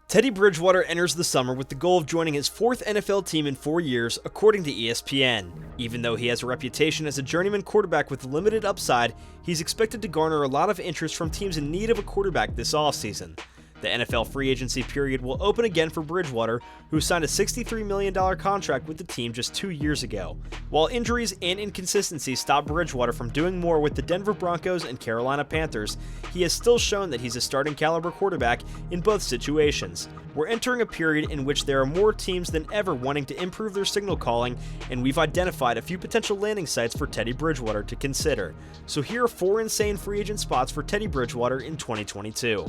Teddy Bridgewater enters the summer with the goal of joining his fourth NFL team in 4 years, according to ESPN. Even though he has a reputation as a journeyman quarterback with limited upside, he's expected to garner a lot of interest from teams in need of a quarterback this offseason. The NFL free agency period will open again for Bridgewater, who signed a $63 million contract with the team just 2 years ago. While injuries and inconsistencies stopped Bridgewater from doing more with the Denver Broncos and Carolina Panthers, he has still shown that he's a starting caliber quarterback in both situations. We're entering a period in which there are more teams than ever wanting to improve their signal calling, and we've identified a few potential landing sites for Teddy Bridgewater to consider. So here are 4 insane free agent spots for Teddy Bridgewater in 2022.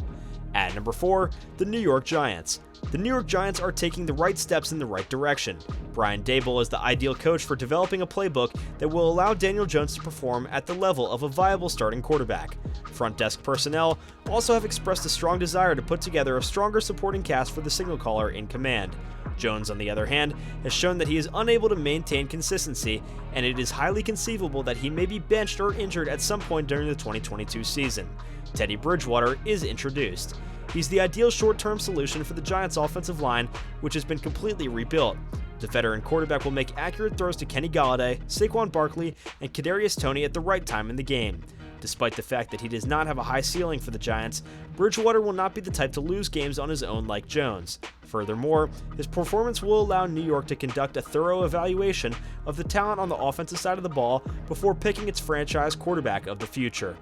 At number 4, the New York Giants. The New York Giants are taking the right steps in the right direction. Brian Daboll is the ideal coach for developing a playbook that will allow Daniel Jones to perform at the level of a viable starting quarterback. Front desk personnel also have expressed a strong desire to put together a stronger supporting cast for the signal caller in command. Jones, on the other hand, has shown that he is unable to maintain consistency, and it is highly conceivable that he may be benched or injured at some point during the 2022 season. Teddy Bridgewater is introduced. He's the ideal short-term solution for the Giants' offensive line, which has been completely rebuilt. The veteran quarterback will make accurate throws to Kenny Golladay, Saquon Barkley, and Kadarius Toney at the right time in the game. Despite the fact that he does not have a high ceiling for the Giants, Bridgewater will not be the type to lose games on his own like Jones. Furthermore, his performance will allow New York to conduct a thorough evaluation of the talent on the offensive side of the ball before picking its franchise quarterback of the future.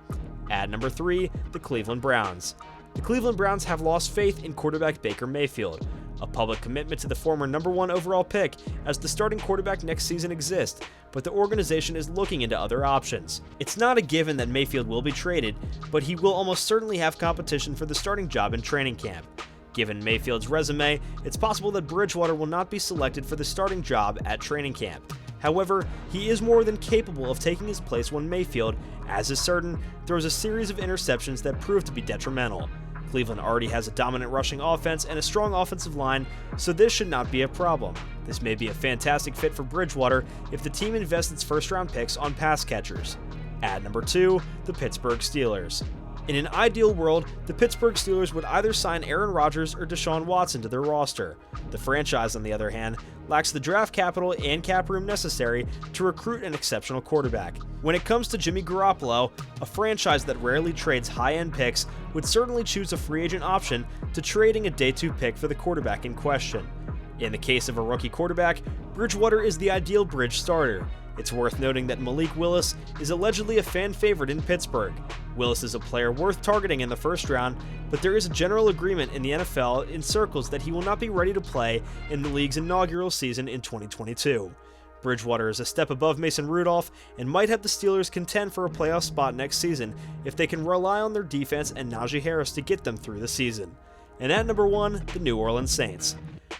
At number 3, the Cleveland Browns. The Cleveland Browns have lost faith in quarterback Baker Mayfield. A public commitment to the former number 1 overall pick as the starting quarterback next season exists, but the organization is looking into other options. It's not a given that Mayfield will be traded, but he will almost certainly have competition for the starting job in training camp. Given Mayfield's resume, it's possible that Bridgewater will not be selected for the starting job at training camp. However, he is more than capable of taking his place when Mayfield, as is certain, throws a series of interceptions that prove to be detrimental. Cleveland already has a dominant rushing offense and a strong offensive line, so this should not be a problem. This may be a fantastic fit for Bridgewater if the team invests its first-round picks on pass catchers. At number 2, the Pittsburgh Steelers. In an ideal world, the Pittsburgh Steelers would either sign Aaron Rodgers or Deshaun Watson to their roster. The franchise, on the other hand, lacks the draft capital and cap room necessary to recruit an exceptional quarterback. When it comes to Jimmy Garoppolo, a franchise that rarely trades high-end picks would certainly choose a free agent option to trading a day 2 pick for the quarterback in question. In the case of a rookie quarterback, Bridgewater is the ideal bridge starter. It's worth noting that Malik Willis is allegedly a fan favorite in Pittsburgh. Willis is a player worth targeting in the first round, but there is a general agreement in the NFL in circles that he will not be ready to play in the league's inaugural season in 2022. Bridgewater is a step above Mason Rudolph and might have the Steelers contend for a playoff spot next season if they can rely on their defense and Najee Harris to get them through the season. And at number 1, the New Orleans Saints.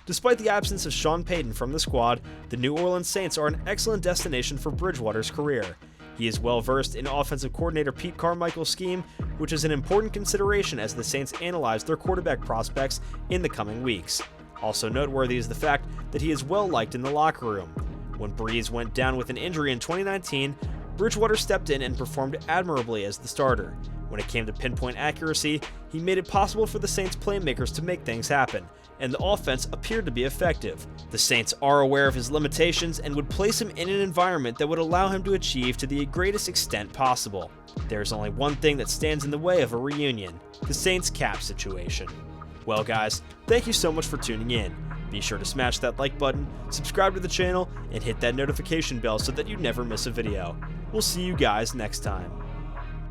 Despite the absence of Sean Payton from the squad, the New Orleans Saints are an excellent destination for Bridgewater's career. He is well versed in offensive coordinator Pete Carmichael's scheme, which is an important consideration as the Saints analyze their quarterback prospects in the coming weeks. Also noteworthy is the fact that he is well liked in the locker room. When Breeze went down with an injury in 2019, Bridgewater stepped in and performed admirably as the starter. When it came to pinpoint accuracy, he made it possible for the Saints playmakers to make things happen, and the offense appeared to be effective. The Saints are aware of his limitations and would place him in an environment that would allow him to achieve to the greatest extent possible. There's only one thing that stands in the way of a reunion: the Saints cap situation. Well guys, thank you so much for tuning in. Be sure to smash that like button, subscribe to the channel, and hit that notification bell so that you never miss a video. We'll see you guys next time.